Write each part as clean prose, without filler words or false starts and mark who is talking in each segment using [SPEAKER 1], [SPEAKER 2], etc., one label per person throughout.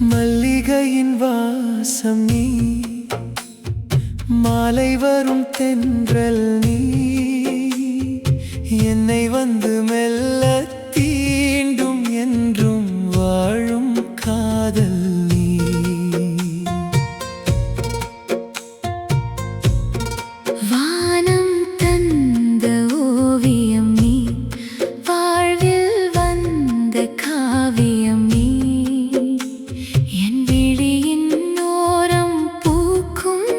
[SPEAKER 1] மல்லிகையின் வாசம் நீ, மாலை வரும் தென்றல் நீ, என்னை வந்து மெல்ல தீண்டும் என்றும் வாழும் காதல் நீ.
[SPEAKER 2] வானம் தந்த ஓவியம் நீ, வாழ்வில் வந்த காவியம் நீ, என் விழியின் ஓரம் பூக்கும்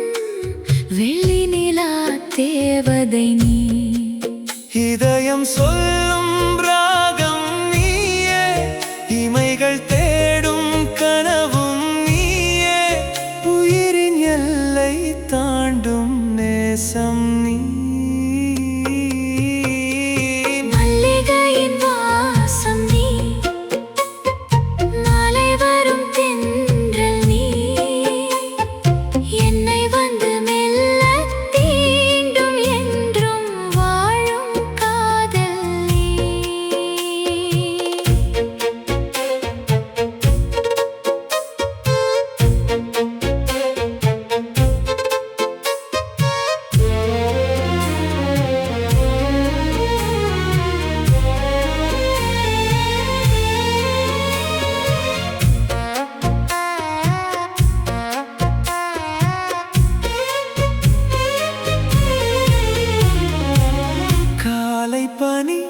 [SPEAKER 2] வெள்ளி நிலா தேவதை நீ.
[SPEAKER 1] இதயம் சொல்லும் ராகம் நீயே, இமைகள் தேடும் கனவும் நீயே, உயிரின் எல்லை தாண்டும் நேசம் நீ.
[SPEAKER 2] மல்லிகையின் வாசம் நீ, மாலை வரும் தென்றல் நீ, என்னை வந்து மெல்ல தீண்டும் என்றும் வாழும் காதல் நீ.
[SPEAKER 1] காலை பனி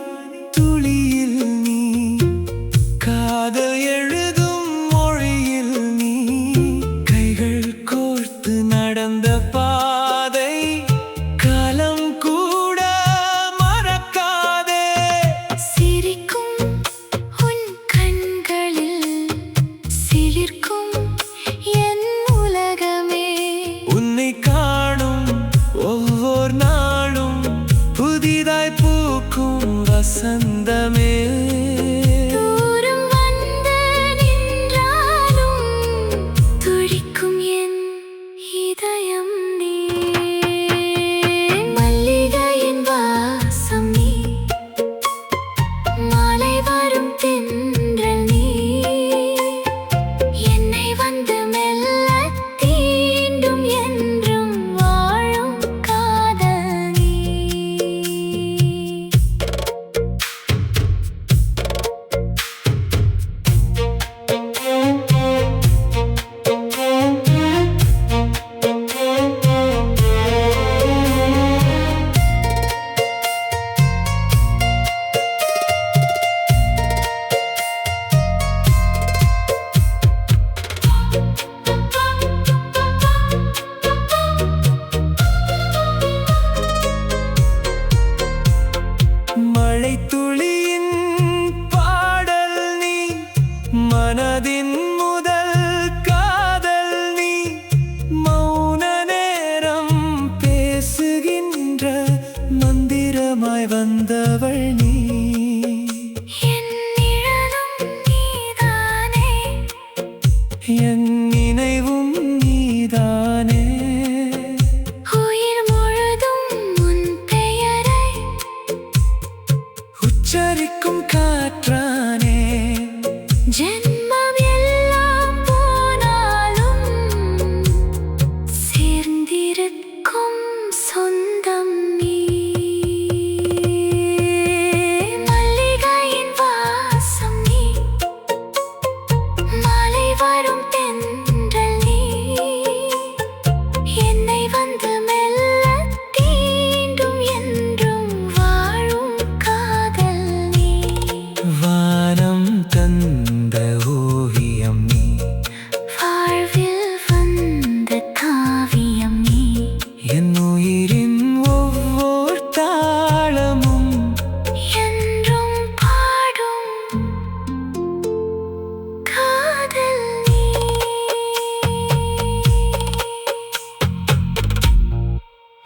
[SPEAKER 1] துளியில் நீ, காதல் எழுதும் மொழியில் நீ, கைகள் கோர்த்து நடந்த பாதை காலம் கூட மறக்காதே.
[SPEAKER 2] சிரிக்கும் உன் கண்களில் சிலிர்க்கும் என் உலகமே.
[SPEAKER 1] உன்னை காணும் ஒவ்வொரு நாளும் புதிதாய் பூக்கும் வசந்தமே.
[SPEAKER 2] தூரம் வந்து நின்றாலும் துடிக்கும் என் இதயம் நீ. மல்லிகையின் வாசம் நீ, மாலை வரும் தென்றல் நீ, என்னை வந்து மெல்ல தீண்டும் என்றும் வாழும் காதல் நீ.
[SPEAKER 1] மழைத்துளியின் பாடல் நீ, மனதின் முதல் காதல் நீ, மௌன நேரம் பேசுகின்ற மந்திரமாய் வந்தவள் நீ.
[SPEAKER 2] என் நிழலும் நீதானே,
[SPEAKER 1] என் நினைவும் நீதானே,
[SPEAKER 2] உயிர் முழுதும் உன் பெயரை
[SPEAKER 1] உச்சரிக்கும் காற்றானே.
[SPEAKER 2] ஜன